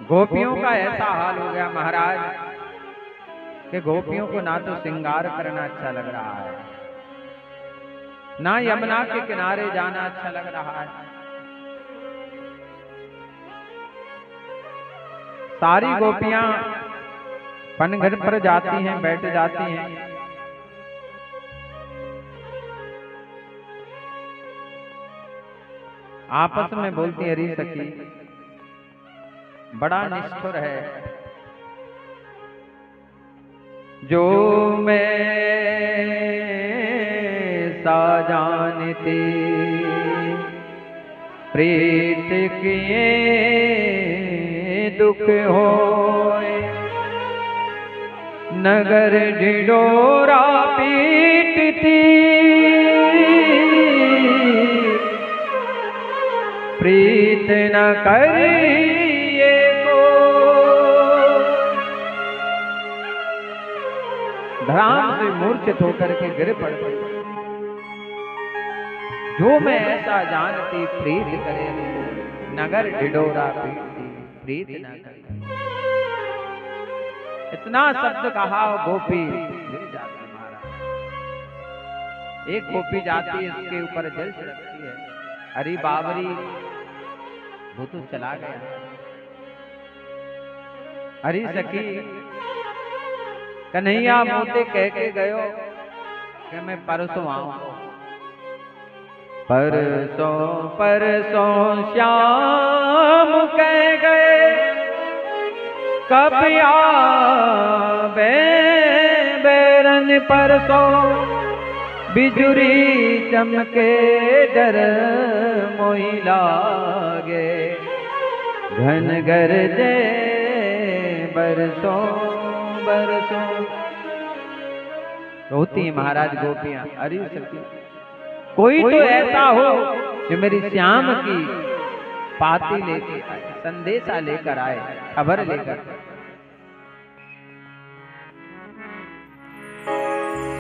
गोपियों का ऐसा हाल हो गया महाराज कि गोपियों को ना तो श्रृंगार करना अच्छा लग रहा है, ना यमुना के किनारे जाना अच्छा लग रहा है। सारी गोपियां पनघट पर जाती हैं, बैठ जाती हैं। आपस में बोलती हरी सखी बड़ा निष्ठुर है, जो मैं सा जानती प्रीत किए दुख होए, नगर ढिढोरा पीटती प्रीत न करिए को। धराम से मूर्छित होकर के गिर पड़ती, जो मैं ऐसा जानती प्रीत करे नगर ढिढोरा पीटती प्रीत न करे। इतना शब्द कहा गोपी गिर जाती महाराज। एक गोपी जाती है, उसके ऊपर जल छिड़कती है, अरे बाबरी वो तो चला गया। अरे सखी कन्हैया मोते कह के गयो कि मैं परसों आऊं। परसों परसों श्याम कह गए, कब आवे बैरन परसों, बिजुरी चमके डर मोहि लागे, घन गरजे बरसों बरसों। रोती महाराज गोपियां, अरे सखी कोई तो ऐसा हो जो मेरी श्याम की पाती लेके आए, संदेशा लेकर आए, खबर लेकर।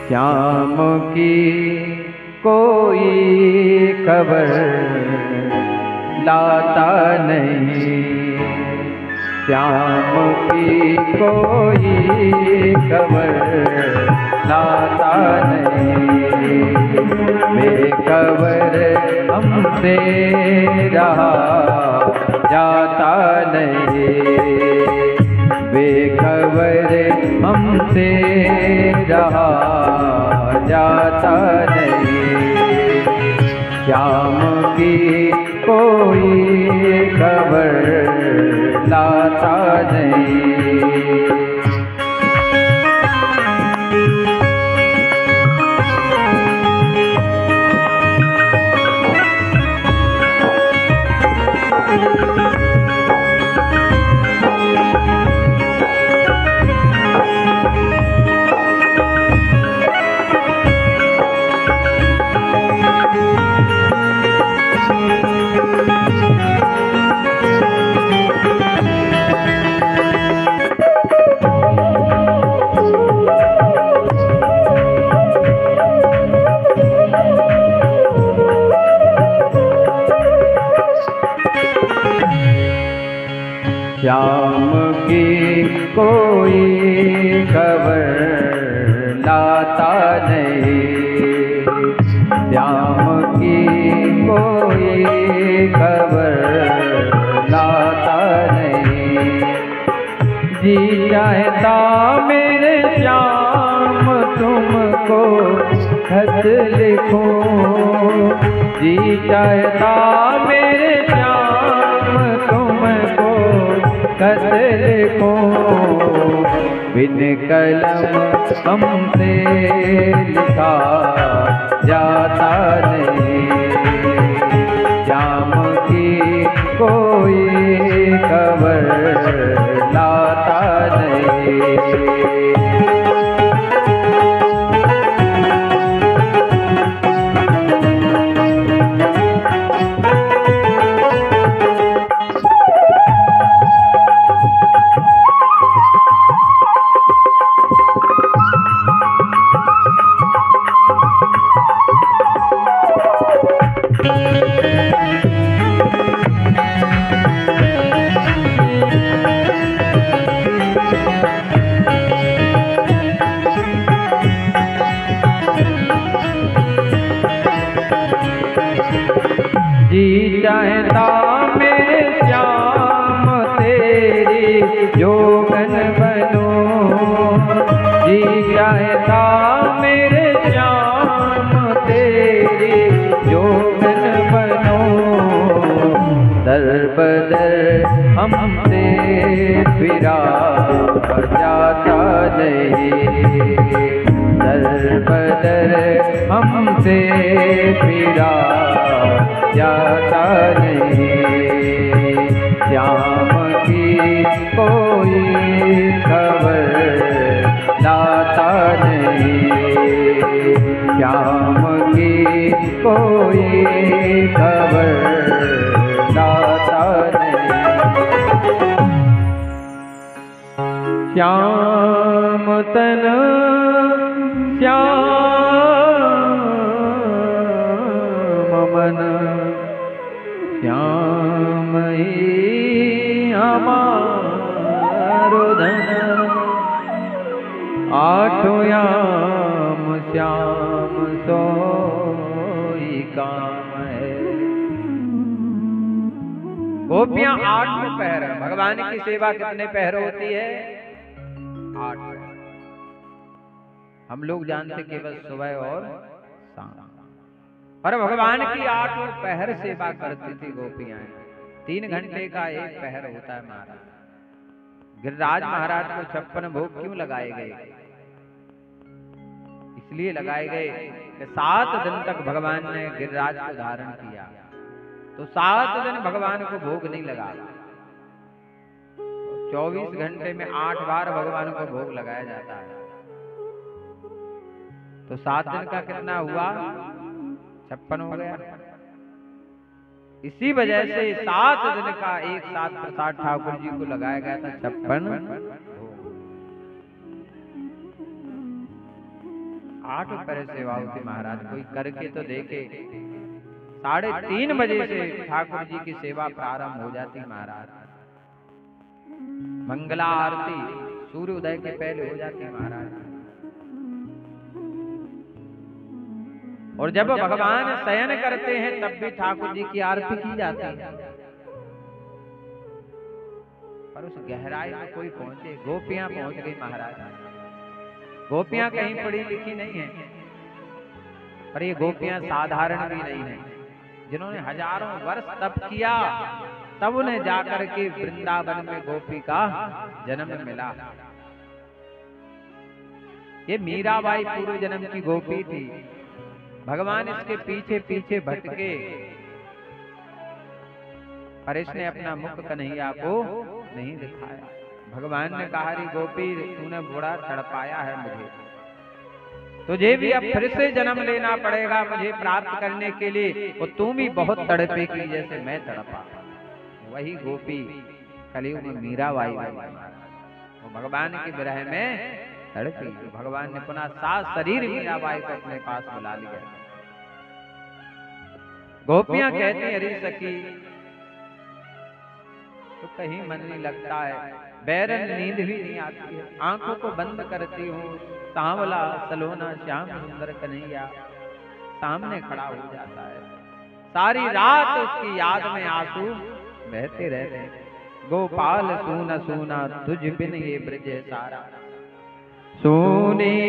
श्याम की कोई खबर लाता नहीं, श्याम की कोई खबर लाता नहीं, बेखबर हमसे रहा जाता नहीं, बेखबर हमसे रहा जाता नहीं। श्याम की कोई खबर लाता नहीं। श्याम की कोई खबर लाता नहीं, श्याम की कोई खबर लाता नहीं। जी चाहता मेरे श्याम तुमको खत लिखूं, जी चाहता मेरे श्याम तुमको खत लिखूं, बिन कलम हमसे लिखा जाता नहीं। श्याम की कोई खबर लाता नहीं। जी चाहता मेरे श्याम तेरे जो बिन बनो, दर बदर हमसे फिरा जाता नहीं, दर बदर हमसे फिरा जाता नहीं। श्याम की कोई खबर लाता नहीं, श्याम की कोई खबर लाता नहीं। श्याम तन श्याम मन, श्याम ही हमारो धन, आठों याम श्याम सोई काम है। गोपियां 8 पहर, भगवान की सेवा कितने पहर होती है? 8 पहर। हम लोग जानते केवल सुबह और शाम, पर भगवान की 8 पहर सेवा करती थी गोपियां। 3 घंटे का एक पहर होता है महाराज। गिरिराज महाराज को 56 भोग क्यों लगाए गए? इसलिए लगाए गए कि 7 दिन तक भगवान ने गिरिराज को धारण किया, तो 7 दिन भगवान को भोग नहीं लगा। 24 घंटे में 8 बार भगवान को भोग लगाया जाता है, तो 7 दिन का कितना हुआ? 56 हो गया। इसी वजह से 7 दिन का एक साथ प्रसाद ठाकुर जी को लगाया गया था 56। 8 पहर सेवा होती महाराज, कोई करके तो देखे। 3:30 बजे से ठाकुर जी की सेवा प्रारंभ हो जाती महाराज। मंगला आरती सूर्य उदय के पहले हो जाती महाराज। और जब भगवान शयन करते हैं तब भी ठाकुर जी की आरती की जाती है। पर उस गहराई में कोई पहुंचे, गोपियां पहुंच गई महाराज। गोपियां कहीं पढ़ी लिखी नहीं है, पर ये गोपियां साधारण भी नहीं है। जिन्होंने हजारों वर्ष तप किया, तब उन्हें जाकर के वृंदावन में गोपी का जन्म मिला। ये मीराबाई पूर्व जन्म की गोपी थी। भगवान इसके पीछे पीछे भटके, पर इसने अपना मुख कन्हैया को नहीं दिखाया। भगवान ने कहा, रे गोपी तूने बड़ा तड़पाया है मुझे, तुझे भी अब फिर से जन्म लेना पड़ेगा मुझे प्राप्त करने के लिए। और तू भी बहुत तड़पेगी जैसे मैं तड़पा। वही गोपी कलयुग में मीराबाई वो भगवान के विरह में तड़पी। भगवान ने पुनः 7 शरीर मीराबाई को अपने पास बुला लिया। गोपियां कहती हैं, अरे सखी तो कहीं मन नहीं लगता है, बैरन नींद भी नहीं आती है, आंखों को बंद करती हूँ, सांवला सलोना श्याम सुंदर कन्हैया सामने खड़ा हो जाता है। सारी रात उसकी याद में आंसू बहते रहते हैं। गोपाल सूना सूना तुझ बिन ये ब्रज सारा, सोनी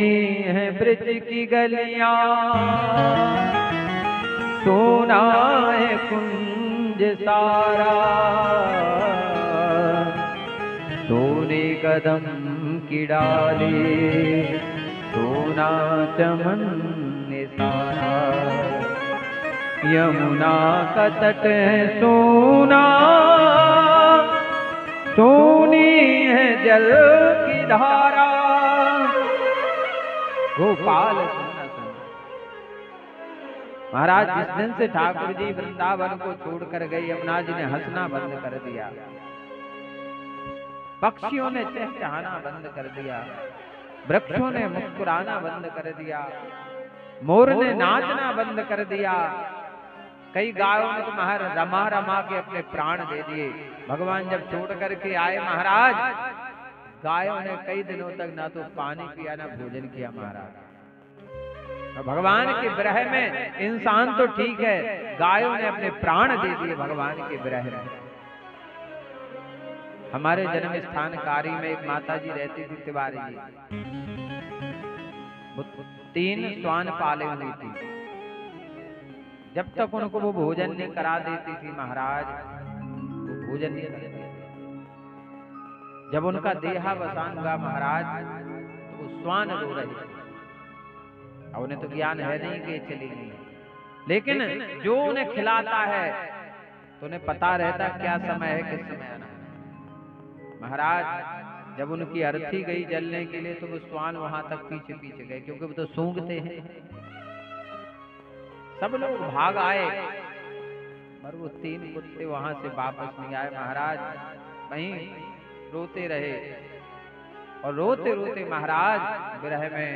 है ब्रज की गलियां, सोना है कुंज सारा, सोने कदम की डाली, सोना चमन सारा, यमुना का तट है सोना, सोनी है जल की धारा। गोपाल सुना सुना। महाराज जिस दिन से ठाकुर जी वृंदावन को छोड़कर गए, यमुना जी ने हंसना बंद कर दिया, पक्षियों ने चहचहाना बंद कर दिया, वृक्षों ने मुस्कुराना बंद कर दिया, मोर ने नाचना बंद कर दिया। कई गायों ने तो महाराज रमा रमा के अपने प्राण दे दिए। भगवान जब छोड़ करके आए महाराज, गायों ने कई दिनों तक ना तो पानी पिया ना भोजन किया महाराज। भगवान के विरह में इंसान तो ठीक है, गायों ने अपने प्राण दे दिए भगवान के विरह में। हमारे जन्म स्थान कारी में एक माता जी रहती थी, तिवारी जी। 3 श्वान पाले हुई थी। जब तक उनको वो भोजन नहीं करा देती थी महाराज, वो भोजन नहीं करती थी। जब उनका देहावसान हुआ महाराज, तो वो श्वान रो रहे थे। और उन्हें तो ज्ञान है नहीं कि चली गई, लेकिन जो उन्हें खिलाता है तो उन्हें पता रहता क्या समय है, किस समय आना है। महाराज जब उनकी अर्थी गई जलने के लिए, तो वो श्वान वहां तक पीछे पीछे गए, क्योंकि वो तो सूंघते हैं। सब लोग भाग आए, पर वो 3 कुत्ते वहां से वापस नहीं आए। महाराज वहीं रोते रहे, और रोते रोते महाराज विरह में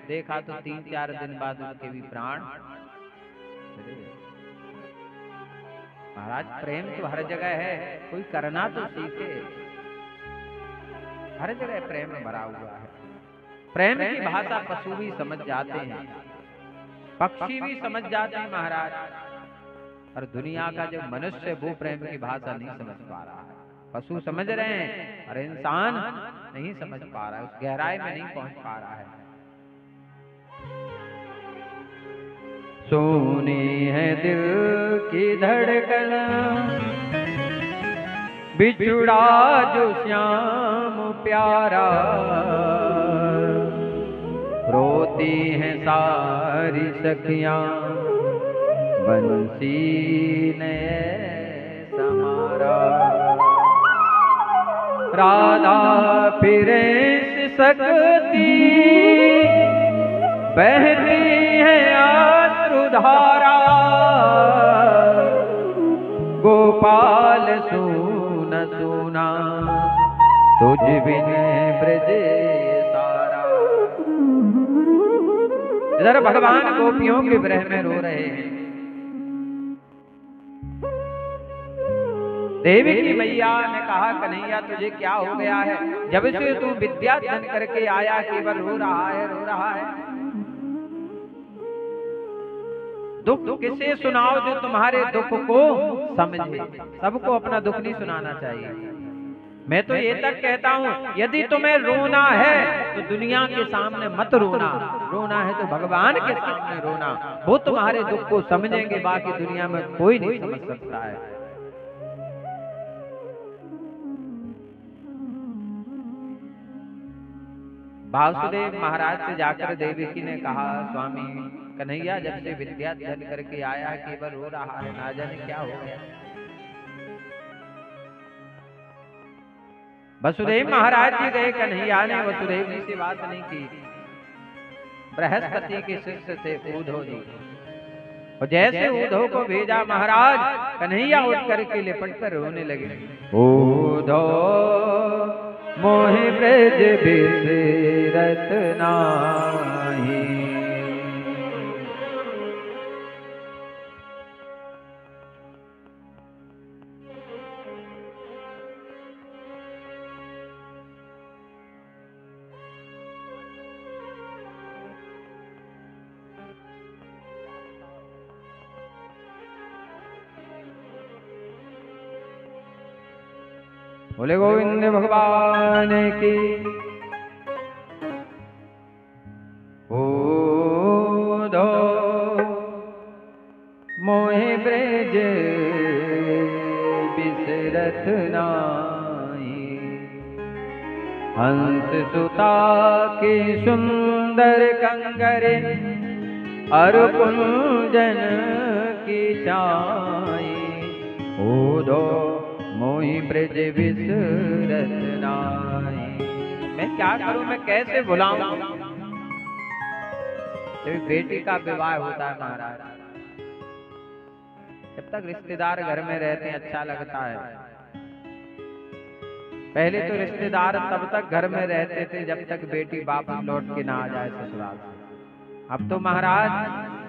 देखा तो 3-4 दिन बाद उनके भी प्राण चले गए। महाराज प्रेम तो हर जगह है, कोई करना तो सीखे। हर जगह प्रेम भरा हुआ है। प्रेम की भाषा पशु भी समझ जाते हैं, पक्षी भी समझ जाते हैं महाराज, पर दुनिया का जो मनुष्य वो प्रेम की भाषा नहीं समझ पा रहा है। पशु समझ रहे हैं और इंसान नहीं समझ पा रहा है, उस गहराई में नहीं पहुंच पा रहा है। सुनी है दिल की धड़कन, बिछुड़ा जो श्याम प्यारा, रोती हैं सारी सखियां, बंसी ने समारा। राधा फिरे सकती, बहती है अश्रुधारा, गोपाल सुन सुना, तुझ बिन ब्रज सारा। इधर भगवान गोपियों के विरह में रो रहे हैं। देवी की मैया ने कहा, कन्हैया तुझे क्या हो गया है? जब से तू विद्या धन करके आया केवल रो रहा है, रो रहा है। दुख किसे सुनाओ जो तुम्हारे दुख को समझे। सबको अपना दुख नहीं सुनाना चाहिए। मैं तो ये तक कहता हूँ, यदि तुम्हें रोना है तो दुनिया के सामने मत रोना, रोना है तो भगवान के सामने रोना। वो तुम्हारे दुख को समझेंगे, बाकी दुनिया में कोई नहीं समझ सकता है। वासुदेव महाराज से जाकर देवकी ने कहा, स्वामी कन्हैया जब से विद्या धन करके आया केवल रो रहा है, ना जाने क्या हो गया। वसुदेव महाराज जी गए, कन्हैया ने वसुदेव जी से बात नहीं की। बृहस्पति के शिष्य थे उद्धव जी, और जैसे उद्धव को भेजा महाराज, कन्हैया उठ करके लिपट कर रोने लगे। उद्धव मोहि ब्रज बिसरत नाही, बोले गोविंद भगवान की। उद्धव मोहि ब्रज बिसरत नाही, हंस सुता की सुंदर कंगरे, अरु कुंजन की चाई। उद्धव मोहि ब्रज बिसरत नाही। मैं क्या करूं, मैं कैसे भुलाऊं? जब बेटी का विवाह होता है महाराज, जब तक रिश्तेदार घर में रहते हैं अच्छा लगता है। पहले तो रिश्तेदार तब तक घर में रहते थे जब तक बेटी वापस लौट के ना आ जाए ससुराल से। अब तो महाराज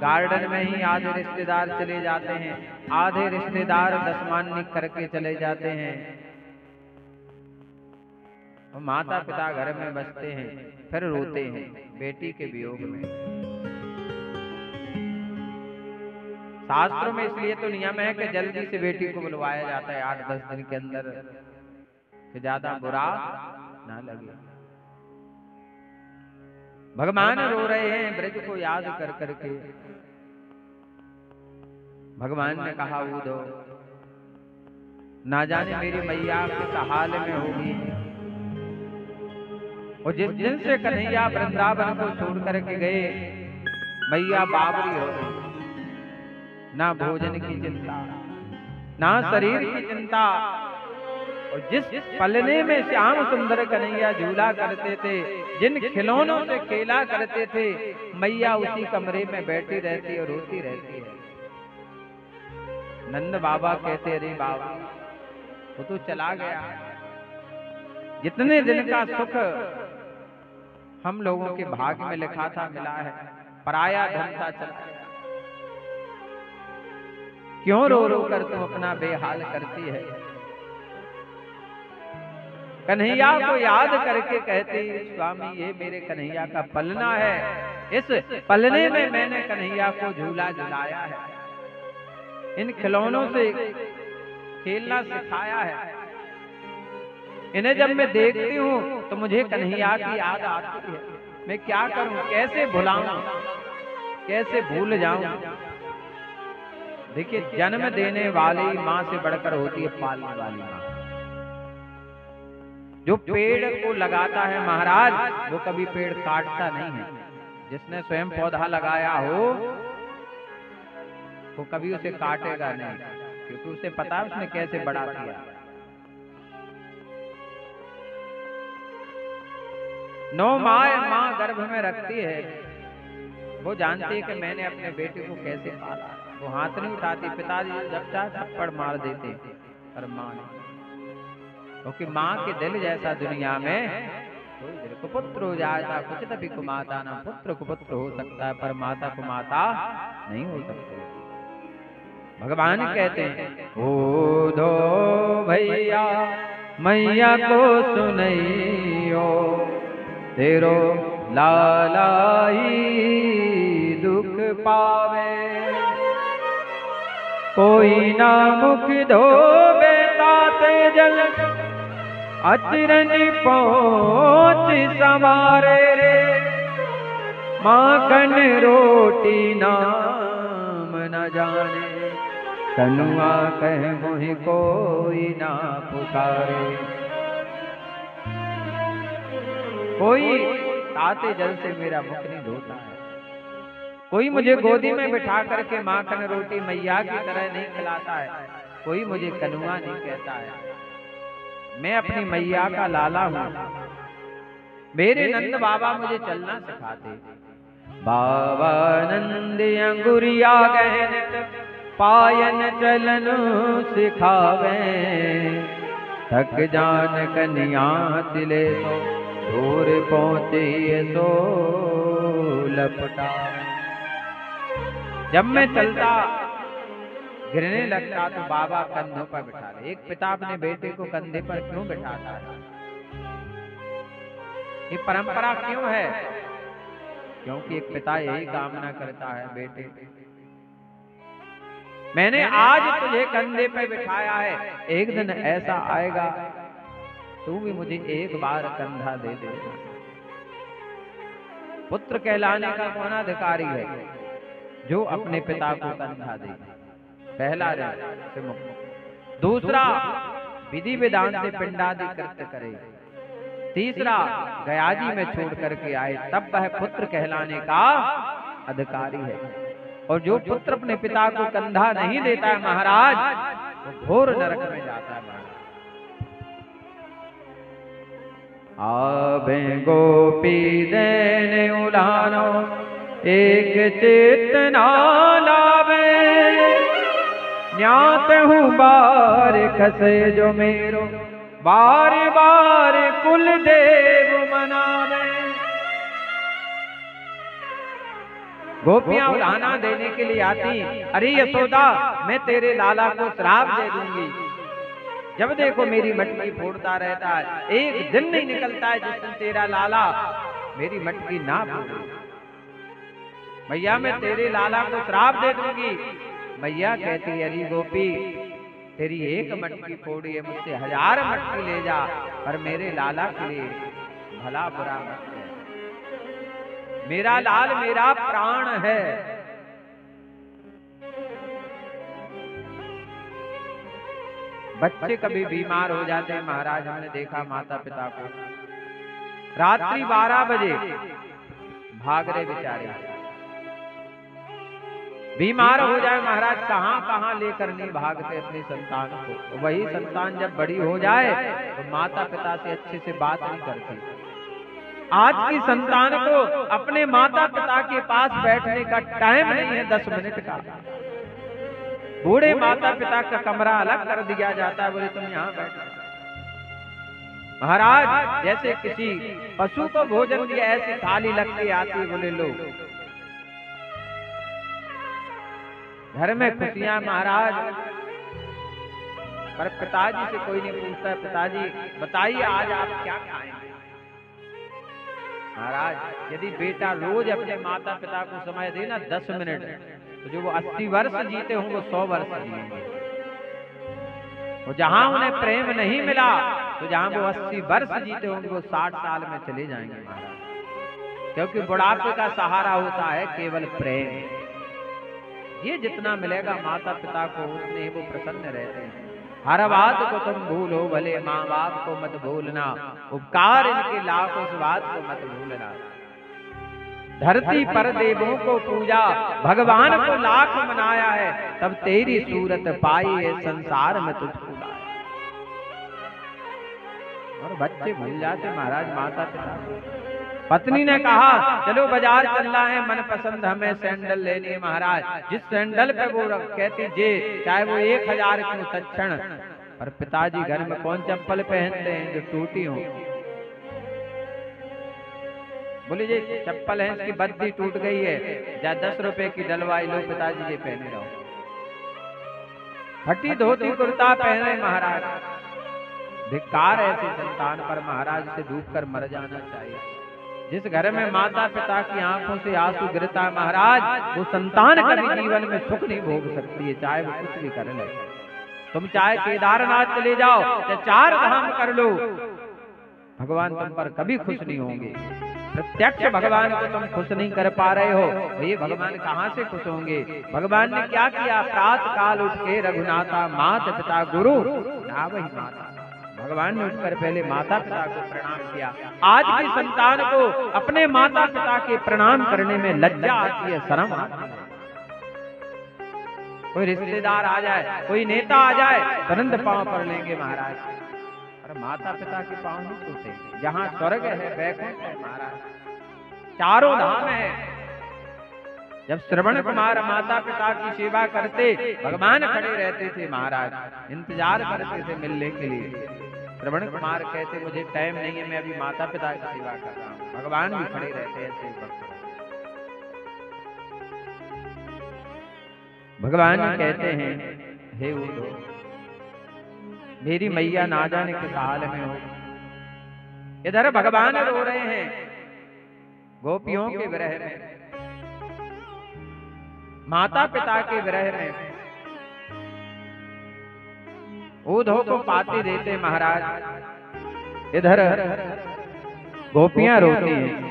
गार्डन में ही आधे रिश्तेदार चले जाते हैं, आधे रिश्तेदार दसमानी करके चले जाते हैं, और माता पिता घर में बसते हैं, फिर रोते हैं बेटी के वियोग में। शास्त्रों में इसलिए तो नियम है कि जल्दी से बेटी को बुलवाया जाता है 8-10 दिन के अंदर, कि ज्यादा बुरा ना लगे। भगवान रो रहे हैं ब्रज को याद कर करके। भगवान ने कहा उदो, ना जाने मेरी मैया किस हाल में होगी। और जिस दिन से कन्हैया वृंदावन को छोड़ करके गए, मैया बावरी हो गई। ना भोजन की चिंता, ना शरीर की चिंता। और जिस पलने में श्याम सुंदर कन्हैया झूला करते थे, जिन खिलौनों से खेला करते थे, मैया उसी कमरे में बैठी रहती और रोती रहती है। नंद बाबा कहते, अरे बाबा वो तो चला गया, जितने दिन का सुख हम लोगों के भाग्य में लिखा था मिला है, पराया धन था चला गया। क्यों रो रो कर तुम अपना बेहाल करती है। कन्हैया को याद करके कहती, स्वामी ये मेरे कन्हैया का पलना है, इस पलने में मैंने कन्हैया को झूला झुलाया है, इन खिलौनों से खेलना सिखाया है। इन्हें जब मैं देखती हूँ तो मुझे कन्हैया की याद आती है। मैं क्या करूं, कैसे भुलाऊं, कैसे भूल जाऊं। देखिए, जन्म देने वाली माँ से बढ़कर होती है पालने वाली माँ। जो पेड़ को लगाता है महाराज, वो कभी पेड़ काटता नहीं है। जिसने स्वयं पौधा लगाया हो वो कभी उसे काटेगा नहीं, क्योंकि उसे पता है उसने कैसे बड़ा किया। नौ माँ गर्भ में रखती है, वो जानती है कि मैंने अपने बेटे को कैसे पाला। वो हाथ नहीं उठाती, पिताजी जब चाहे थप्पड़ मार देते, पर माँ नहीं। क्योंकि माँ के दिल जैसा दुनिया में कोई दिल को पुत्र हो जाता, कुछ तभी को माता ना पुत्र को पुत्र हो सकता है, पर माता को माता नहीं हो सकती। भगवान कहते हैं, ओ दो भैया मैया को सुनइयो, तेरो लाला ही दुख पावे। कोई ना मुख धोबे ताते जल, अचरन पहुँच समारे रे। माखन रोटी नाम न जाने, कनुआ कह मोहि कोई ना पुकारे। कोई ताते जल से मेरा मुख नहीं धोता है, कोई मुझे गोदी में बिठा करके माखन रोटी मैया की तरह नहीं खिलाता है, कोई मुझे कनुआ नहीं कहता है। मैं अपनी मैया का लाला हूँ। मेरे नंद बाबा मुझे चलना सिखाते। बाबा नंद अंगुरिया गहन पायन चलन सिखावे। थक जान कन्या तिले तो दूर पहुँचे सो लपटा। जब मैं चलता गिरने लगता तो बाबा कंधों पर बिठा ले। एक पिता अपने बेटे को कंधे पर क्यों बिठाता है? ये परंपरा क्यों है? क्योंकि एक पिता यही कामना करता है, बेटे मैंने आज तुझे कंधे पर बिठाया है, एक दिन ऐसा आएगा तू भी मुझे एक बार कंधा दे देगा। पुत्र कहलाने का कौन अधिकारी है? जो अपने पिता को कंधा दे। पहला से मुक्त। दूसरा, विधि विधान से पिंडादि कृत्य करे। तीसरा, गयाजी में छोड़ करके आए, तब वह पुत्र कहलाने का अधिकारी है। और जो पुत्र अपने पिता को कंधा नहीं देता है महाराज, वो घोर नरक में जाता है महाराज। आबे गोपी देने उलानो, एक चित ना लावे। न्यात हूँ बार खसे जो मेरो, बार बार कुल देव मनावे। गोपियां उलाहना देने के लिए आती, अरे यशोदा मैं तेरे लाला को श्राप दे दूंगी। जब देखो मेरी मटकी फोड़ता रहता है, एक दिन नहीं निकलता है जिस दिन तेरा लाला मेरी मटकी ना फोड़े। मैया मैं तेरे लाला को श्राप दे दूंगी। मैया कहती, अरे गोपी तेरी एक मटकी फोड़ी है, मुझसे 1000 मटकी ले जा, पर मेरे लाला के लिए भला बुरा मत कह। मेरा लाल मेरा प्राण है। बच्चे कभी बीमार हो जाते हैं महाराज, हमने देखा माता पिता को रात्रि 12 बजे भाग रहे बेचारे, बीमार हो जाए महाराज, कहां कहां लेकर नहीं भागते अपनी संतान को। वही संतान जब बड़ी हो जाए तो माता पिता से अच्छे से बात नहीं करती। आज की संतान को अपने माता पिता के पास बैठने का टाइम नहीं है 10 मिनट का। बूढ़े माता पिता का कमरा अलग कर दिया जाता है, बोले तुम यहाँ बैठो। महाराज जैसे किसी पशु को भोजन दिया ऐसी थाली लग के आती, बोले लो। घर में खुशियां महाराज, पर पिताजी से कोई नहीं पूछता, पिताजी बताइए आज आप क्या खाएंगे। महाराज यदि बेटा रोज अपने माता पिता को समय दे ना 10 मिनट, तो जो वो 80 वर्ष जीते हों वो 100 वर्ष जिएंगे। और जहां उन्हें प्रेम नहीं मिला, तो जहां वो 80 वर्ष जीते होंगे वो 60 साल में चले जाएंगे महाराज। क्योंकि बुढ़ापे का सहारा होता है केवल प्रेम। ये जितना मिलेगा माता पिता को उतने ही वो प्रसन्न रहते हैं। हर बात को तुम भूलो, भले माँ बाप को मत भूलना, उपकार इनके लाखों उस बात को मत भूलना। धरती पर देवों को पूजा, भगवान को लाख मनाया है, तब तेरी सूरत पाई है संसार में तुझको लाया। और बच्चे भूल जाते महाराज माता पिता को। पत्नी ने कहा चलो बाजार चलना है, मन पसंद हमें सैंडल लेनी है महाराज। जिस सैंडल पे वो कहती जे चाहे वो 1000 क्यों तत्क्षण, पर पिताजी घर में कौन चप्पल पहनते हैं जो टूटी हो। बोले जी चप्पल है इसकी बद्दी टूट गई है, या 10 रुपए की डलवाई लो पिताजी ये पहने रहो। फटी धोती कुर्ता पहने महाराज। धिक्कार ऐसी संतान पर महाराज से डूब कर मर जाना चाहिए। जिस घर में माता पिता की आंखों से आंसू गिरता है महाराज, वो संतान कभी जीवन में सुख नहीं भोग सकती है, चाहे वो कुछ भी कर ले। तुम चाहे केदारनाथ चले जाओ, चाहे 4 धाम कर लो, भगवान तुम पर कभी खुश नहीं होंगे। प्रत्यक्ष भगवान को तुम खुश नहीं कर पा रहे हो, ये भगवान कहाँ से खुश होंगे। भगवान ने क्या किया, प्रातः काल उठ के रघुनाथा माता पिता गुरु ना वही माता। भगवान ने उठकर पहले माता पिता को प्रणाम किया। आज की संतान को अपने माता पिता के प्रणाम करने में लज्जा आती है, शर्म आती है। कोई रिश्तेदार आ जाए, कोई नेता आ जाए, तुरंत पांव पड़ लेंगे महाराज। और माता पिता के पांव नहीं छूते। जहाँ स्वर्ग है वैकुंठ है महाराज, 4 धाम है। जब श्रवण कुमार माता पिता की सेवा करते, भगवान खड़े रहते थे महाराज, इंतजार करते थे मिलने के लिए। श्रवण कुमार कहते मुझे टाइम नहीं है, मैं अभी माता पिता की सेवा कर रहा हूँ। भगवान भी खड़े रहते ऐसे वक्त। भगवान कहते हैं हे उद्धव, मेरी मैया ना जाने किस हाल में हो। इधर भगवान रो रहे हैं गोपियों के विरह में, माता पिता के विरह में। उद्धव को पाती देते महाराज, इधर गोपियां रोती हैं।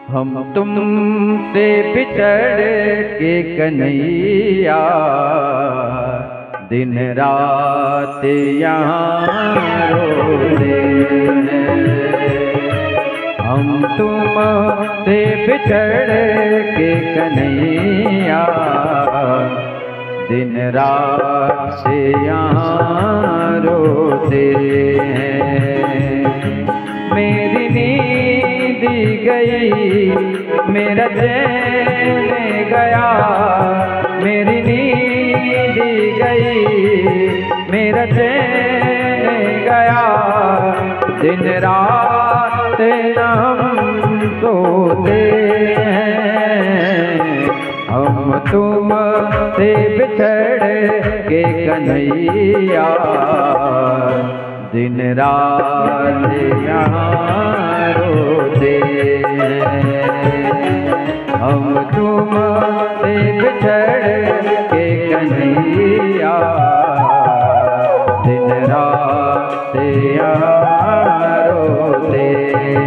हम तुम से बिछड़ के कन्हैया, दिन रात यहाँ रोते हैं। हम तुम से बिछड़ के कन्हैया, दिन रात से यहाँ रोते हैं। मेरी नींद गई, मेरा चैन गया, मेरी नींद गई, मेरा चैन गया। दिन रात हम सोते हैं, हम तुम से बिछड़ के कन्हैया, दिन रात यहाँ रोते हैं। हम तुम से बिछड़ के कन्हैया दिन रात यहाँ रोते हैं।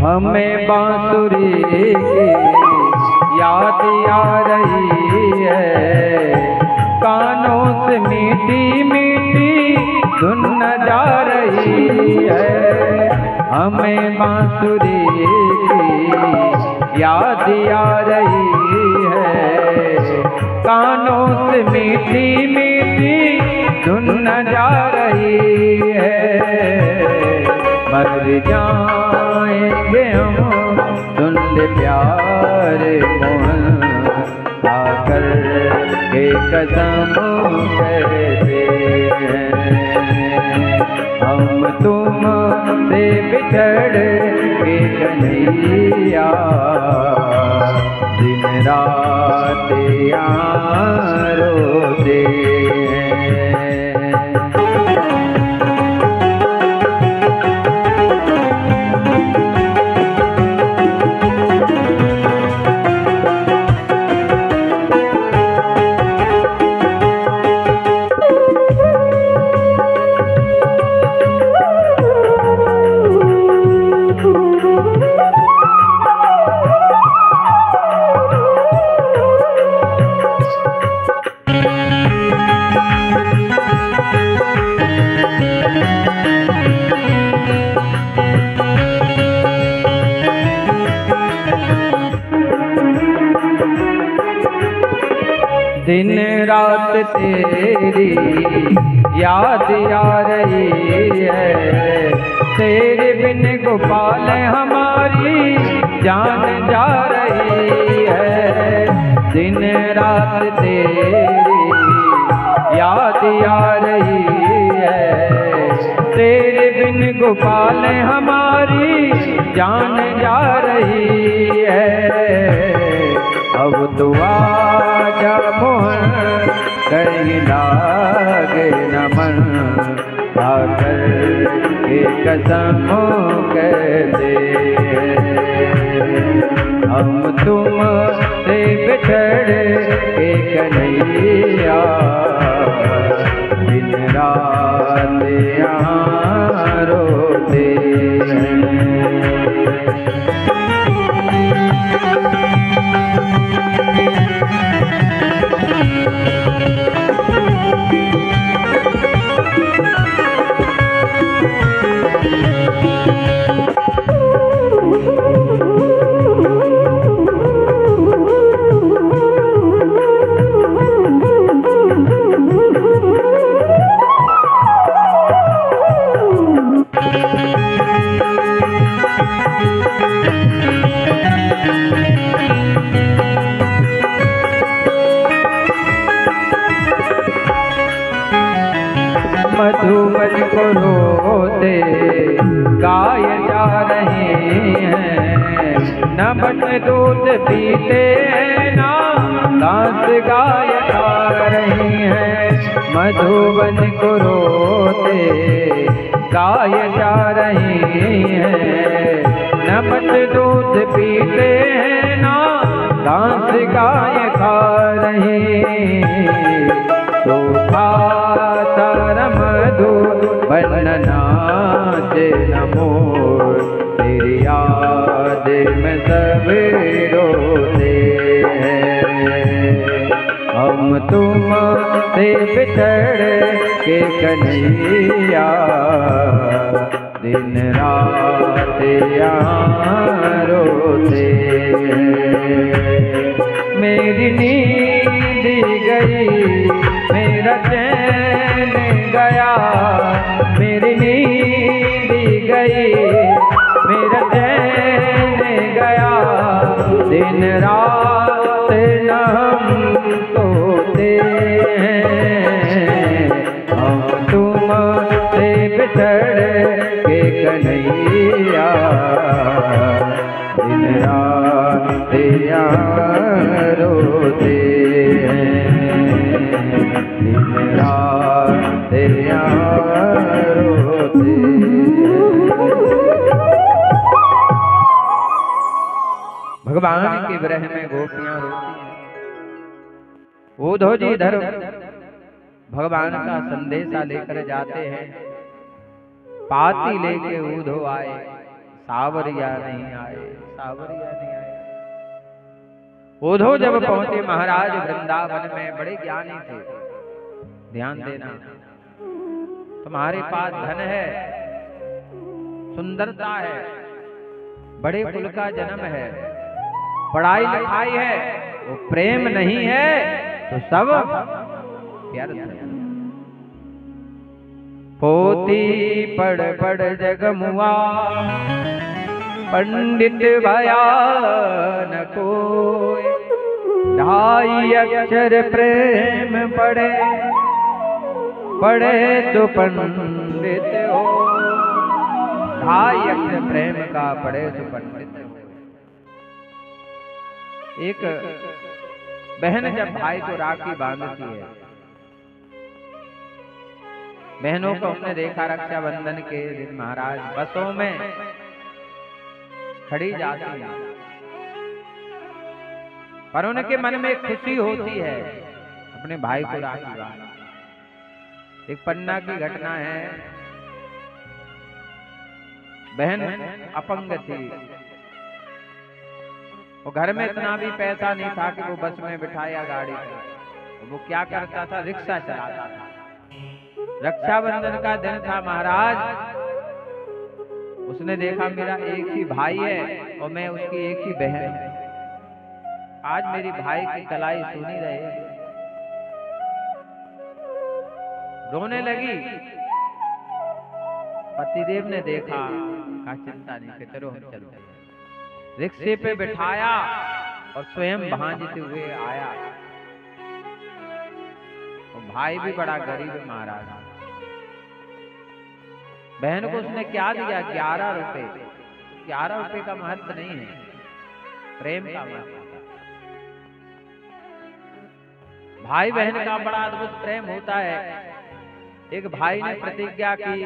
हमें बांसुरी की याद आ रही है, कानों से मीठी मीठी धुन जा रही है। हमें बांसुरी की याद आ रही है, कानों से मीठी मीठी धुन जा रही है। मर जाएंगे हम सुन ले प्यार मोहन, आकर के कसम कहते हैं। हम तुम से बिछड़ के कन्हैया दिन रात यहाँ रोते हैं। दिन रात तेरी याद आ रही है, तेरे बिन गोपाल हमारी जान जा रही है। दिन रात तेरी याद आ रही है, तेरे बिन गोपाल हमारी जान जा रही है। अब तो आजा मोहन कहीं लागे न मन, आकर के कसम कहते हम तुम से बिछड़ के कन्हैया दिन रात यहाँ रोते हैं। मधुबन को रोते गाय जा रहे हैं, नमक दूध पीते ना घास गाय खा रही हैं। मधुबन को रोते गाय जा रही हैं, नमक दूध पीते ना घास गाय खा रही हैं। तो मधु बनना से नमो, तेरी याद में सब रोते हैं। हम तुम से बिछड़ के कन्हैया दिन रात यहाँ रोते मेरी नींद गई मेरा चैन गया मेरी नींद गई मेरा चैन गया दिन रात न हम सोते हैं हम तुम से बिछड़ के कन्हैया दिन रात यहाँ रोते दिन रात यहाँ रोते। भगवान के विरह में गोपियां रोती हैं। उद्धव जी इधर भगवान का संदेशा लेकर जाते हैं। पाती लेके उद्धव आए, सावरिया नहीं आए, सावरिया नहीं आए। उद्धव जब पहुंचे महाराज वृंदावन में, बड़े ज्ञानी थे। ध्यान देना, तुम्हारे पास धन है, सुंदरता है, बड़े कुल का जन्म है, पढ़ाई लिखाई है, वो प्रेम नहीं है तो सब व्यर्थ है। पोती पढ़ पढ़ जगमुआ पंडित भया न कोई, ढाई अक्षर प्रेम पढ़े पढ़े तो पंडित हो। ढाई अक्षर प्रेम का पढ़े तो पंडित हो। एक बहन जब भाई को राखी बांधती है, बहनों को हमने देखा रक्षाबंधन के दिन महाराज बसों में खड़ी जाती है, पर उनके मन में एक खुशी होती है अपने भाई को राखी बांधने। एक पन्ना की घटना है, बहन अपंग थी, वो घर में इतना भी पैसा नहीं था कि वो बस में बिठाया गाड़ी पर। वो क्या करता था, रिक्शा चलाता था। रक्षाबंधन का दिन था महाराज, उसने देखा मेरा एक ही भाई है और मैं उसकी एक ही बहन हूं, आज मेरी भाई की कलाई सुनी रहे। रोने लगी। पतिदेव ने देखा, कहा चिंता नहीं, चलो हम चलते हैं। रिक्शे पे बिठाया और स्वयं भांजते हुए आया। और भाई भी बड़ा गरीब महाराज। बहन को उसने क्या दिया, 11 रुपए। 11 रुपए का महत्व नहीं है, प्रेम का महत्व। भाई बहन का बड़ा अद्भुत प्रेम होता है। एक भाई ने प्रतिज्ञा की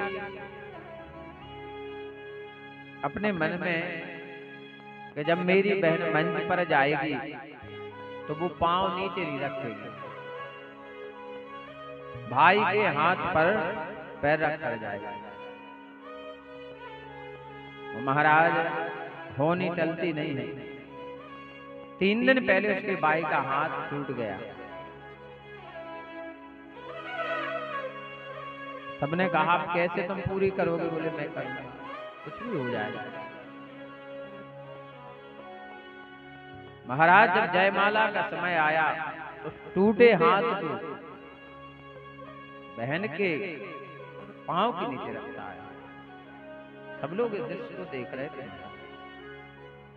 अपने मन में कि जब मेरी बहन मंच पर जाएगी तो वो पांव नीचे नहीं रखेगी, भाई के हाथ पर पैर रख कर जाएगा। वो महाराज होनी टलती नहीं है। 3 दिन पहले उसके भाई का हाथ टूट गया। सबने कहा आप कैसे तुम पूरी करोगे? बोले मैं करूंगा, कुछ भी हो जाएगा। महाराज जब जयमाला का समय आया तो टूटे हाथ को बहन के पांव के नीचे रखता है। सब लोग इस दृश्य को देख रहे थे।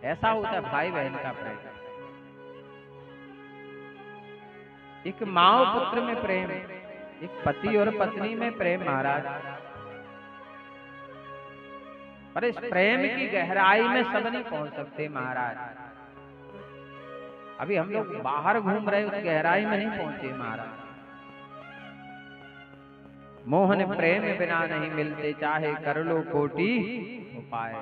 ऐसा होता है भाई बहन का प्रेम। एक माँ पुत्र में प्रेम, एक पति और पत्नी में प्रेम महाराज। पर इस प्रेम की गहराई में सब नहीं पहुंच सकते महाराज। अभी हम लोग बाहर घूम रहे, उस गहराई में नहीं पहुंचे महाराज। मोहन प्रेम बिना नहीं मिलते, चाहे कर लो कोटि उपाय।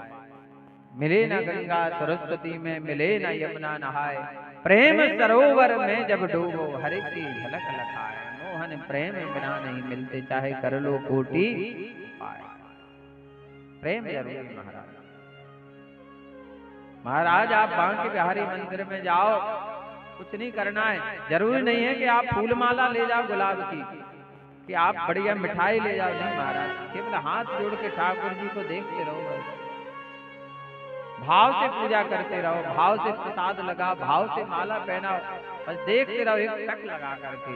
मिले न गंगा सरस्वती में, मिले न यमुना नहाए। प्रेम सरोवर में जब डूबो, हरे की झलक लखाए। मोहन प्रेम बिना नहीं मिलते, चाहे कर लो कोटि उपाय। प्रेम जरूरी महाराज। महाराज आप बांके बिहारी मंदिर में जाओ, कुछ नहीं करना है। जरूरी नहीं है कि आप फूल माला ले जाओ गुलाब की, कि आप बढ़िया मिठाई ले जाओ, नहीं महाराज। केवल हाथ जोड़ के ठाकुर जी को देखते रहो, भाव से पूजा करते रहो, भाव से प्रसाद लगा, भाव से माला पहनाओ, बस देखते रहो एक टक लगा करके,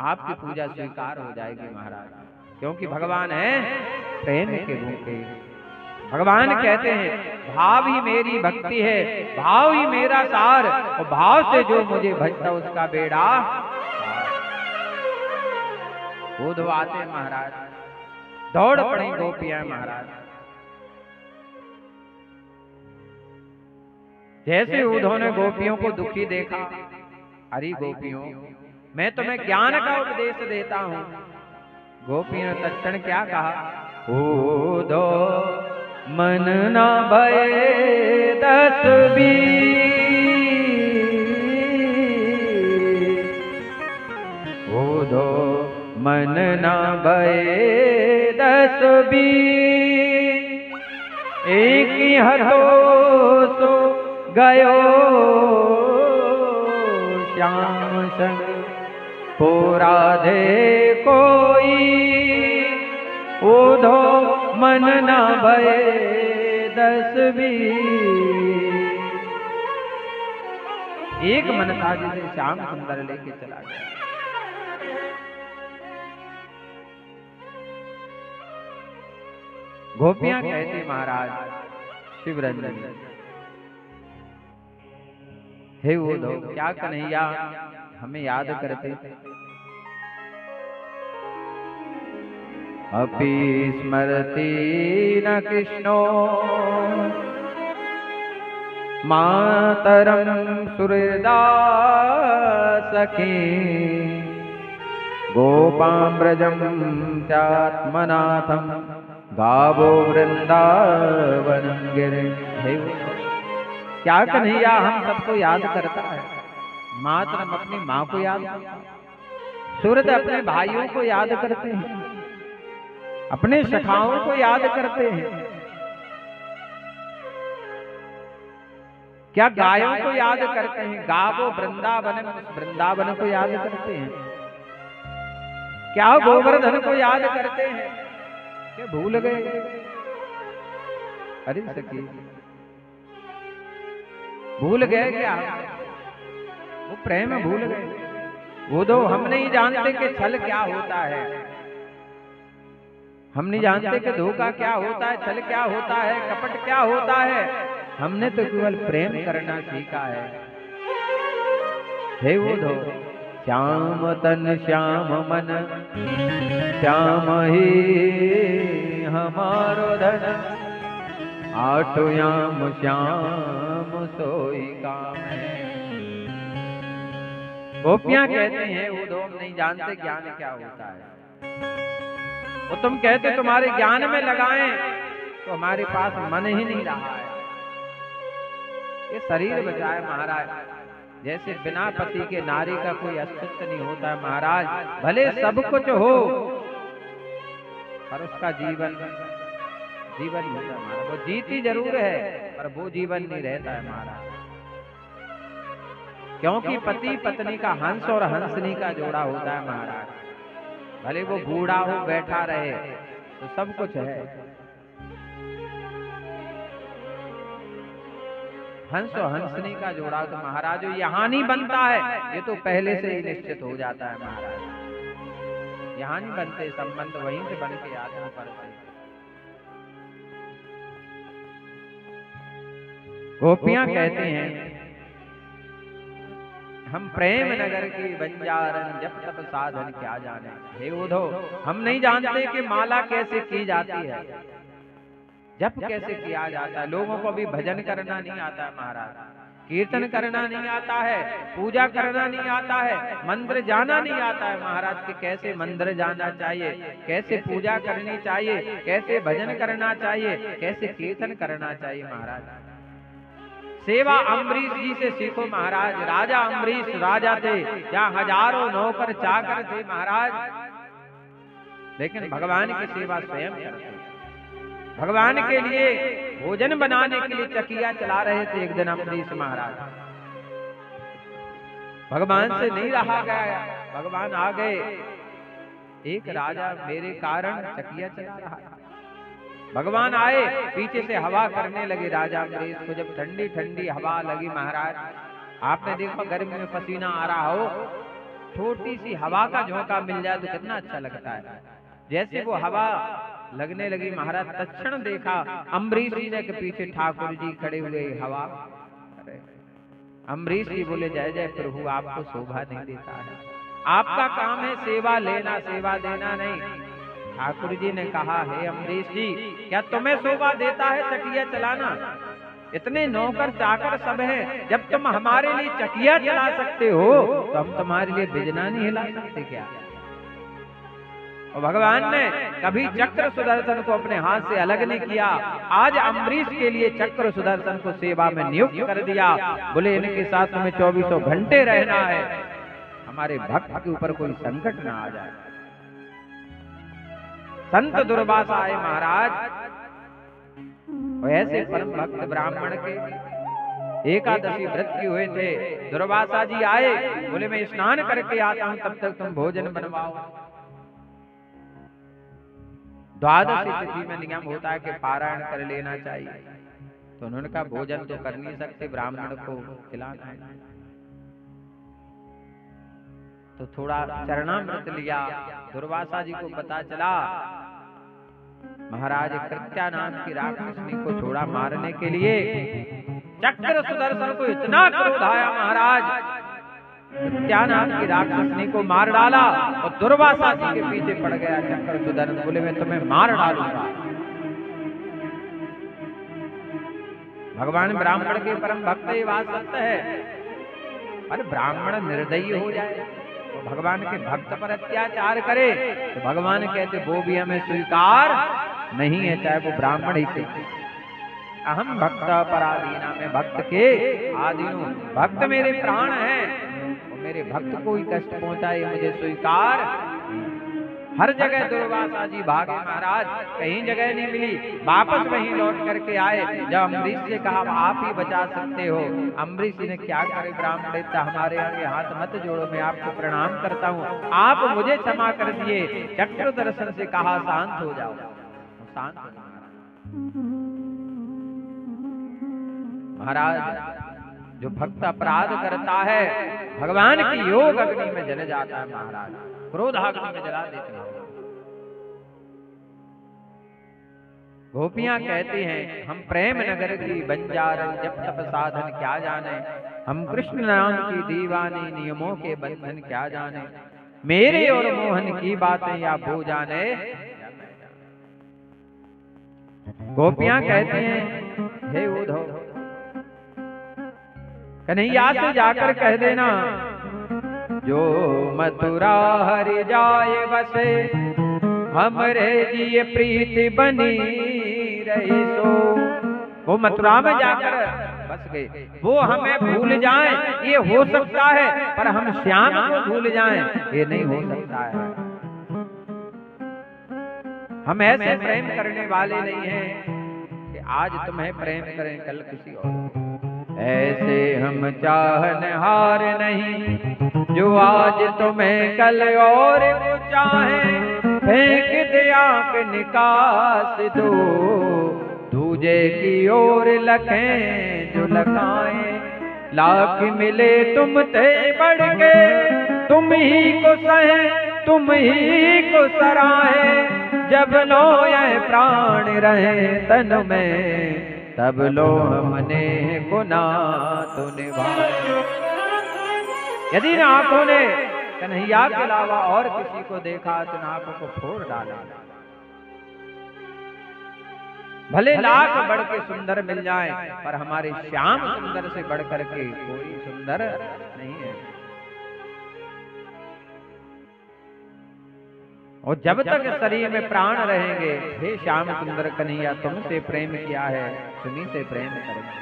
आपकी पूजा स्वीकार हो जाएगी महाराज। क्योंकि भगवान है प्रेम के भूखे। भगवान कहते हैं भाव ही मेरी भक्ति है, भाव ही मेरा सार, और भाव से जो मुझे भजता उसका बेड़ा। उद्धव आते महाराज, दौड़ पड़ी गोपियां महाराज। जैसे उद्धव ने गोपियों को दुखी देखा, अरे गोपियों मैं तुम्हें ज्ञान का उपदेश देता हूं। गोपियों ने तत्क्षण क्या कहा, उद्धव मन ना भये 10 20, उद्धव मन ना भये 10 20, एक ही हतो सो गयो श्याम संग पुराधे कोई, उद्धव मन ना भये 10 20। एक मन था जिसे श्याम सुंदर लेके चला गया। गोपियां कहती महाराज शिवरंजन, हे उद्धव क्या कन्हैया हमें याद करते, अपि स्मरति न कृष्णो मातरं सुहृदा सखी, गोपाम्रजं चात्मनाथं गावो वृंदावनं गिरे। क्या कन्हैया हम सबको याद करता है, मात्र हम अपनी माँ को याद करते हैं, सूरत अपने भाइयों को याद करते हैं, अपने सखाओं को याद करते हैं, क्या गायों को याद करते हैं, गावो वृंदावन को याद करते हैं, क्या गोवर्धन को याद करते हैं, क्या भूल गए। अरे सखी भूल गए क्या, वो प्रेम भूल गए। वो तो हम नहीं जानते कि छल क्या होता है, हम नहीं जानते कि धोखा क्या होता है, छल क्या होता है, कपट क्या होता है। हमने तो केवल प्रेम करना सीखा है। हे वो धो श्याम तन श्याम मन, श्याम ही हमारो धन, आठो याम श्याम सोई काम है। गोपियां कहते हैं वो दो नहीं जानते ज्ञान क्या होता है, वो तुम कहते तुम्हारे ज्ञान में लगाएं तो हमारे पास मन ही नहीं रहा है। ये शरीर बचाए महाराज, जैसे बिना पति के नारी का कोई अस्तित्व नहीं होता है महाराज। भले सब कुछ हो पर उसका जीवन जीवन नहीं होता महाराज। वो जीती जरूर है पर वो जीवन नहीं रहता है महाराज। क्योंकि पति पत्नी का हंस और हंसनी का जोड़ा होता है महाराज। भले वो बूढ़ा हो बैठा रहे तो सब कुछ है। हंस और हंसनी का जोड़ा तो महाराज यहाँ नहीं बनता है, ये तो पहले से ही निश्चित हो जाता है महाराज। यहाँ नहीं बनते संबंध, वहीं से बन के आदमी पड़ते। गोपियां कहते हैं हम प्रेम नगर की बंजारन, जब तब साधन क्या जाने। हे उद्धव हम नहीं जानते कि माला कैसे की जाती है, जप कैसे किया जाता है। लोगों को भी भजन करना नहीं आता है महाराज, कीर्तन करना नहीं आता है, पूजा करना नहीं आता है, मंदिर जाना नहीं आता है महाराज कि कैसे मंदिर जाना चाहिए, कैसे पूजा करनी चाहिए, कैसे भजन करना चाहिए, कैसे कीर्तन करना चाहिए महाराज। सेवा अम्बरीश जी से सीखो महाराज। राजा अम्बरीश राजा थे, जहाँ हजारों नौकर चाकर थे महाराज, लेकिन भगवान की सेवा स्वयं करते। भगवान के लिए भोजन बनाने के लिए चकिया चला रहे थे एक दिन अम्बरीश महाराज। भगवान से नहीं रहा गया, भगवान आ गए। एक राजा मेरे कारण चकिया चला रहा है। भगवान आए, पीछे से हवा करने लगे राजा अम्बरीश को। जब ठंडी ठंडी हवा लगी महाराज, आपने देखा गर्मी में पसीना आ रहा हो, छोटी सी हवा का झोंका मिल जाए तो कितना अच्छा लगता है। जैसे वो हवा लगने लगी महाराज, तत्क्षण देखा अम्बरीश जी के पीछे ठाकुर जी खड़े हुए। हवा अम्बरीश जी बोले, जय जय प्रभु, आपको शोभा नहीं देता है, आपका काम है सेवा लेना, सेवा देना नहीं। ठाकुर जी ने कहा, हे अम्बरीश जी, क्या तुम्हें शोभा देता है चकिया चलाना? इतने नौकर चाकर सब हैं, जब तुम हमारे लिए चकिया चला सकते हो तो हम तुम्हारे लिए बिजना नहीं हिला सकते क्या? और भगवान ने कभी चक्र सुदर्शन को अपने हाथ से अलग नहीं किया। आज अम्बरीश के लिए चक्र सुदर्शन को सेवा में नियुक्त कर दिया। बोले, इनके साथ तुम्हें 24 घंटे रहना है, हमारे भक्त के ऊपर कोई संकट ना आ जाए। संत दुर्वासा आए महाराज, ऐसे परम भक्त ब्राह्मण के एकादशी व्रत की हुए थे। दुर्वासा जी आए, बोले मैं स्नान करके आता हूं, तब तक तुम भोजन बनवाओ। द्वादशी तिथि में नियम होता है कि पारायण कर लेना चाहिए, तो उन्होंने कहा भोजन तो कर नहीं सकते, ब्राह्मण को खिलाना है। तो थोड़ा चरणामृत लिया। दुर्वासा जी को पता चला महाराज कृत्या नाम की राक्षसनी को छोड़ा मारने के लिए। चक्र सुदर्शन को इतना क्रोध आया महाराज, कृत्या नाम की राक्षसनी को मार डाला और दुर्वासा जी के पीछे पड़ गया चक्र सुदर्शन। बोले, मैं तुम्हें मार डालूंगा। भगवान ब्राह्मण के परम भक्त, ये बात सत्य है। पर ब्राह्मण निर्दयी हो जाए तो भगवान के भक्त पर अत्याचार करे तो भगवान कहते वो भी हमें स्वीकार नहीं है, चाहे वो ब्राह्मण ही थे। अहम भक्त पराधीना, में भक्त के आधीन हूं, भक्त मेरे प्राण हैं, और मेरे भक्त को ही कष्ट पहुंचाए मुझे स्वीकार। हर जगह दुर्वासा जी भागे महाराज, कहीं जगह नहीं मिली, वापस वहीं लौट करके आए। जब अम्बरीश से कहा आप ही बचा सकते हो, अम्बरीश ने क्या करे, ब्राह्मण इतना हमारे आगे हाथ मत जोड़ो, मैं आपको प्रणाम करता हूँ, आप मुझे क्षमा कर दिए। चक्र दर्शन से कहा शांत हो जाओ, शांत हो जाओ। महाराज जो भक्त अपराध करता है भगवान की योग अग्नि में जल जाता है महाराज, क्रोधाग्नि में जला देते हैं। गोपियां कहती हैं, हम प्रेम नगर की बंजारन, जब तप साधन क्या जाने, हम कृष्ण नाम की दीवानी, नियमों के बंधन क्या जाने, मेरे और मोहन की बातें या वो जाने। गोपियां कहती हैं, हे उद्धव, कन्हैया से जाकर कह देना, जो मथुरा हरि जाए बसे, हमरे जिए प्रीति बनी रही सो। वो मथुरा में जाकर बस गए, वो हमें भूल जाएं ये हो सकता है, पर हम श्याम को भूल जाएं ये नहीं हो सकता है। हम ऐसे प्रेम करने वाले नहीं हैं कि आज तुम्हें प्रेम करें कल किसी और। ऐसे हम चाहनहार नहीं, जो आज तुम्हें कल और को चाहे, फेंक दे आंख निकास दो, दूजे की ओर लखें जो लखाएं, लाख मिले तुम ते बढ़ के, तुम ही को सहे तुम ही को सराहे, जब लो यह प्राण रहे तन में, तब लो हमने गुनाह तो निभाए। यदि ना आंखों ने कन्हैया के अलावा और किसी को देखा तो आंखों को फोड़ डाला। भले लाख बढ़ के सुंदर मिल जाएं, पर हमारे श्याम सुंदर से बढ़ करके कोई सुंदर नहीं है। और जब तक शरीर में प्राण रहेंगे, हे श्याम सुंदर कन्हैया तुमसे प्रेम किया है, तुम्हीं से प्रेम करेंगे।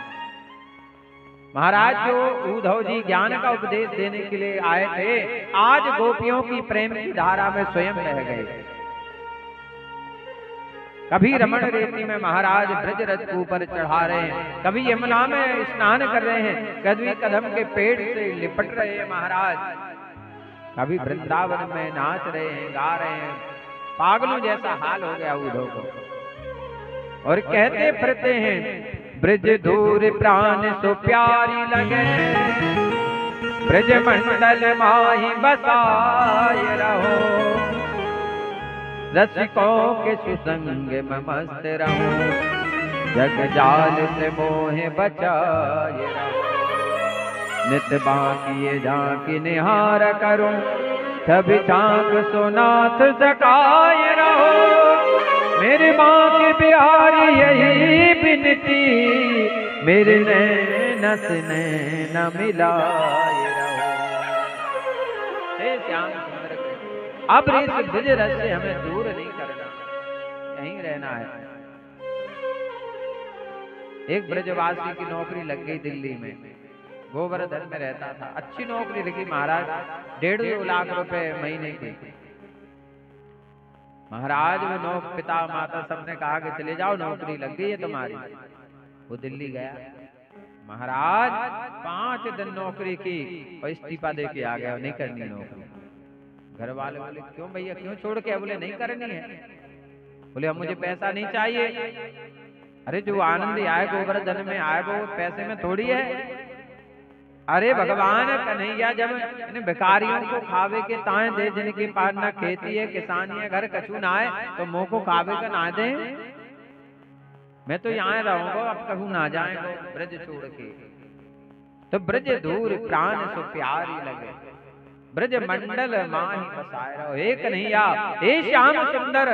महाराज जो उद्धव जी ज्ञान का उपदेश देने के लिए आए थे, आज गोपियों की प्रेम की धारा में स्वयं रह गए। कभी रमण रेती में महाराज ब्रज रथ के ऊपर चढ़ा रहे हैं, कभी यमुना में स्नान कर रहे हैं, कभी कदम के पेड़ से लिपट रहे हैं महाराज, कभी वृंदावन में नाच रहे हैं, गा रहे हैं। पागलों जैसा हाल हो गया उद्धव को। और कहते फिरते हैं ब्रज दूर प्राण सो प्यारी लगे, ब्रज मंडल माही बसाए रहो, रसिकों के सुसंग में मस्त रहो, जग जाल से मोह बचाए रहो। नित बाकी झांकी निहार करो, छवि झांक सुनाथ जगाए रहो। मेरे माँ के बिहारी यही बिनती, मेरे नैन से नैन मिलाए रहो। हे श्याम सुंदर के अब इस ब्रज रस से हमें दूर नहीं करना, यहीं रहना है। एक ब्रजवासी की नौकरी लग गई दिल्ली में, गोवर्धन में रहता था, अच्छी नौकरी लगी महाराज, 1.5 लाख रुपए महीने की। महाराज वो पिता माता सबने कहा कि चले जाओ, नौकरी लग गई है तुम्हारी। वो दिल्ली गया, महाराज 5 दिन नौकरी की और इस्तीफा दे के आ गया, नहीं करनी नौकरी। घर वाले बोले क्यों भैया, क्यों छोड़ के? बोले नहीं करनी है। बोले अब मुझे पैसा नहीं चाहिए। अरे जो आनंद आए गोवर्धन में आए वो पैसे में थोड़ी है। अरे भगवान कन्हैया जब भिखारियों को खावे के ताए दे, जिनकी पास न खेती है किसानी है घर कछू ना है, तो मुंह को खावे का ना दे। मैं तो यहाँ रहूंगा, अब कहूँ ना जाएंगे ब्रज छोड़ के। तो ब्रज दूर प्राण सो प्यारी लगे, ब्रज मंडल माही बसाए रहो। हे कन्हैया, हे श्याम सुंदर,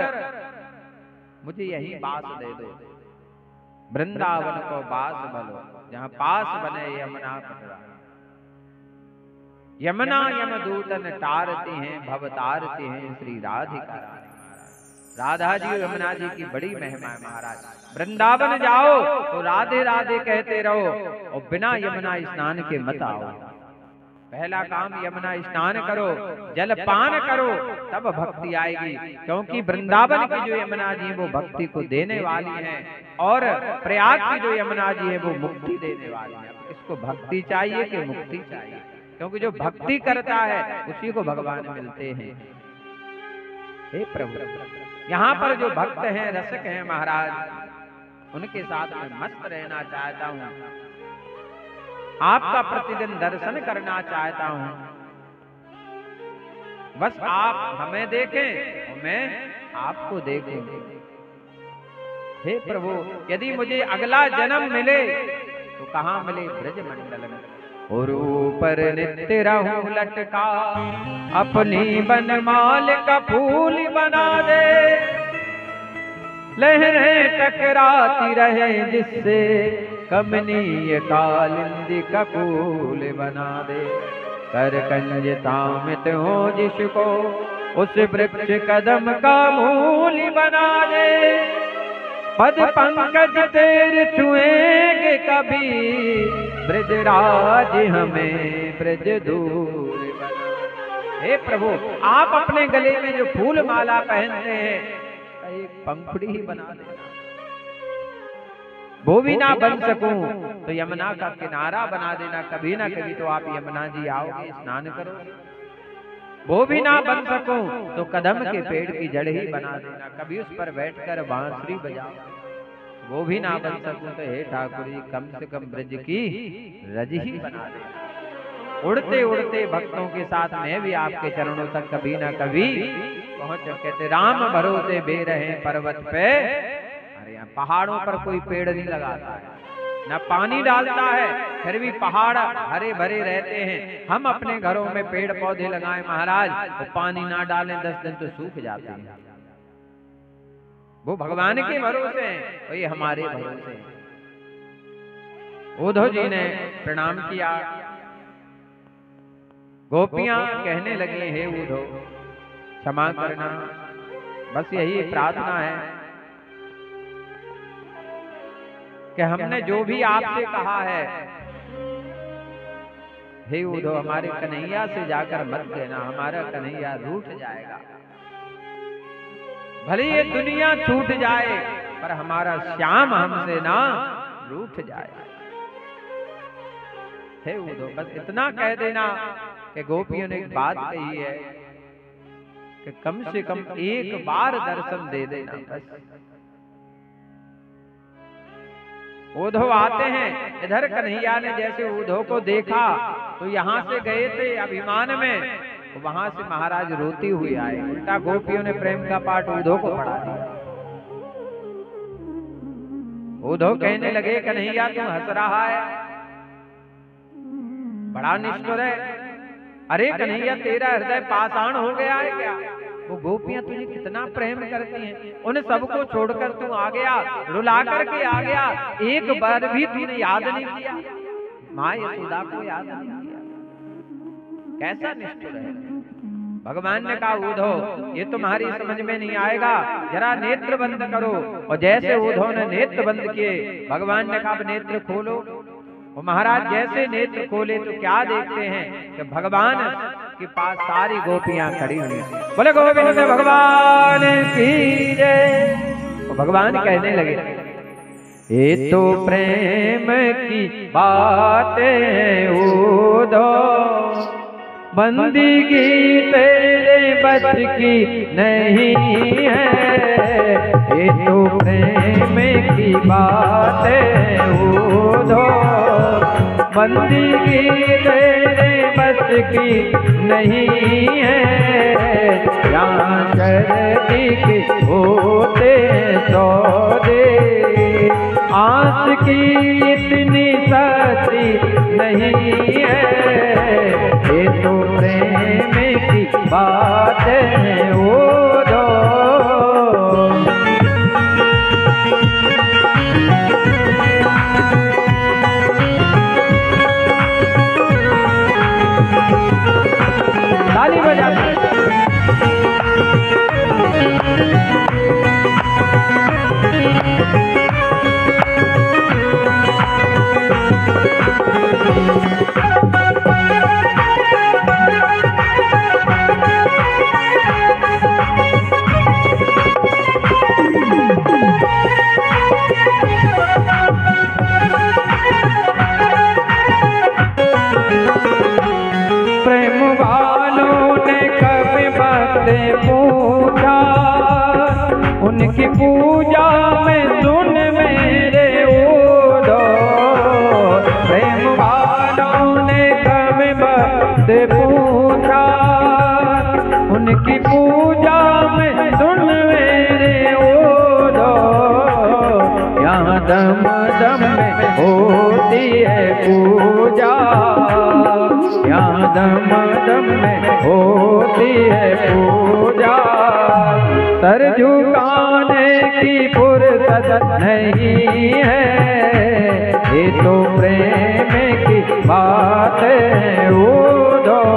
मुझे यही बास दे दो, वृंदावन को बास बलो, जहाँ पास बने यमुना कटरा। यमुना यमदूतन तारती हैं, भव तारती हैं श्री राधिका रानी। राधा जी और यमुना जी की बड़ी महिमा है महाराज। वृंदावन जाओ तो राधे राधे कहते रहो और बिना यमुना स्नान के मत आओ। पहला काम यमुना स्नान करो, जल पान करो, तब भक्ति आएगी। क्योंकि वृंदावन की जो यमुना जी है वो भक्ति को देने वाली है, और प्रयाग की जो यमुना जी है वो मुक्ति देने वाली है। इसको भक्ति चाहिए कि मुक्ति चाहिए? क्योंकि जो भक्ति करता है उसी को भगवान मिलते हैं। हे प्रभु, यहाँ पर जो भक्त हैं, रसिक हैं महाराज, उनके साथ में मस्त रहना चाहता हूँ, आपका प्रतिदिन दर्शन करना चाहता हूँ। बस आप हमें देखें और मैं आपको देखूं। हे प्रभु, यदि मुझे अगला जन्म मिले तो कहाँ मिले? ब्रज मंडल में। और ऊपर नित्य रहूं लटका, अपनी बनमाल का फूल बना दे, लहरें टकराती रहे जिससे, कमनीय कालिंदी का फूल बना दे। कर कंज तामित हो जिसको, उस वृक्ष कदम का मूल बना दे। पद पंकज तेरे छुएंगे कभी, ब्रजराज हमें ब्रज दूर बना। हे प्रभु, आप अपने गले में जो फूल माला पहनते हैं, एक पंखुड़ी ही बना देना। वो भी ना बन सकूं तो यमुना का किनारा बना देना। कभी ना कभी तो आप यमुना जी आओगे, स्नान करो। वो भी ना बन सकूं तो कदम के पेड़ की जड़ ही बना देना, कभी उस पर बैठकर बांसुरी बजाओ। वो भी ना बन सकूं तो हे ठाकुर जी, कम से कम ब्रज की रज ही बना देना। उड़ते उड़ते भक्तों के साथ मैं भी आपके चरणों तक कभी ना कभी पहुंच। कहते राम भरोसे बे रहे पर्वत पे। अरे यहाँ पहाड़ों पर कोई पेड़ नहीं लगाता है, न पानी डालता है, फिर भी पहाड़ हरे भरे रहते हैं। हम अपने घरों में पेड़ पौधे लगाएं महाराज, तो पानी ना डालें 10 दिन तो सूख जाते हैं। वो भगवान के भरोसे हैं, वही हमारे भरोसे हैं। उद्धव जी ने प्रणाम किया। गोपियां कहने लगी, हे उद्धव क्षमा करना, बस यही प्रार्थना है कि हमने जो भी आपसे कहा है, हे उद्धव हमारे कन्हैया से जाकर मत कहना, हमारा कन्हैया रूठ जाएगा। भले ये दुनिया छूट जाए पर हमारा श्याम हमसे ना रूठ जाए। हे उद्धव, बस इतना कह देना कि गोपियों ने एक बात कही है कि कम से कम एक बार दर्शन दे देना बस। उद्धव आते हैं, इधर कन्हैया ने जैसे उद्धव को देखा तो यहाँ से गए थे अभिमान में, वहां से महाराज रोती हुई आए। उल्टा गोपियों ने प्रेम का पाठ उद्धव को पढ़ा दिया। उद्धव कहने लगे कन्हैया तुम हंस रहा है, बड़ा निष्ठुर है। अरे कन्हैया तेरा हृदय पाषाण हो गया है क्या? वो गोपियां तुझे कितना प्रेम करती हैं, उन सबको छोड़कर तू आ गया, रुला करके आ गया, एक बार भी तूने याद नहीं किया, माँ यशोदा को याद नहीं किया। कैसा निष्ठुर है। भगवान ने कहा उद्धव ये तुम्हारी समझ में नहीं आएगा, जरा नेत्र बंद करो। और जैसे उद्धव ने नेत्र बंद किए, भगवान ने कहा अब नेत्र खोलो। और महाराज जैसे नेत्र खोले तो क्या देखते हैं कि भगवान के पास सारी गोपियां खड़ी हुई। बोले गोविंद भगवान की जय। तो भगवान कहने लगे ये तो प्रेम की बात है उद्धव, बंदगी तेरे बस की नहीं है। ये तो प्रेम की बात है उद्धव, बंदगी तेरे बस की नहीं है। यहाँ शर्ती के होते सौदे, आस की इतनी सस्ती नहीं है। ये तो प्रेम की बात है उद्धव। ताली बजाते पूछा, उनकी पूजा में सुन मेरे उद्धव। प्रेम वालों ने कभी बात पूछा, उनकी पूजा में सुन मेरे उद्धव। यहाँ दम दम में होती है पूजा, यहाँ दम दम में होती है पूजा। सर झुकाने की फुर्सत नहीं है। ये तो प्रेम की बात है उद्धव।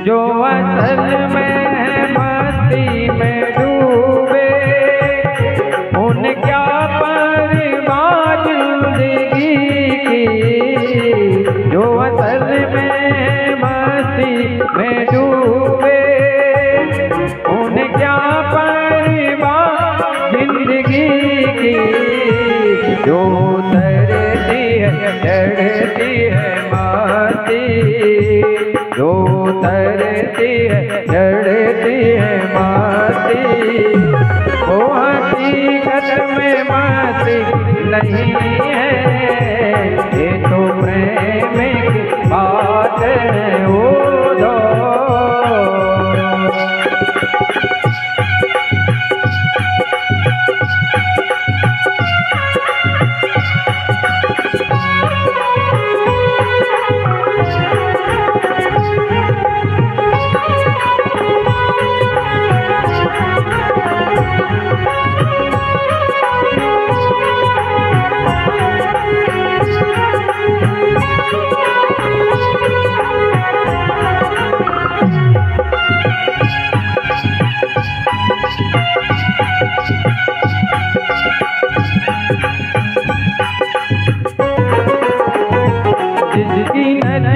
जो असल में मस्ती में डूबे, उन क्या परवाह जिंदगी की। जो असल में मस्ती में डूबे, उन क्या परवाह जिंदगी की। जो तरती है चढ़ती है मस्ती, जो तरती है चढ़ती है मस्ती। वो हकीकत में मस्ती नहीं है। ये तो प्रेम की बात है उद्धव।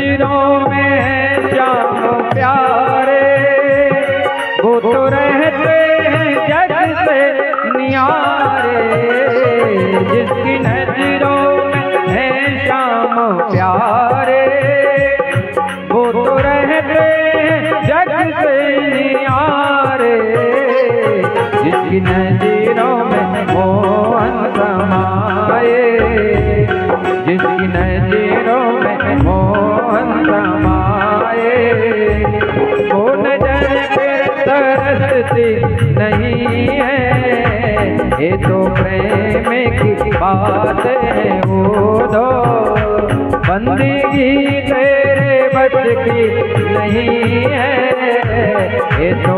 नजरों में श्याम प्यारे, वो तो रहते हैं जग से नियारे। जिसकी नजरों में है श्याम प्यारे, वो तो रहते हैं जग से नियारे। जिसकी नजरों में मोहन समाए, जिसकी नजरों में मोहन समाए। वो नजर पे तरसती नहीं है, ये तो प्रेम की बात है। वो दो बंदगी तेरे बस की नहीं है, ये तो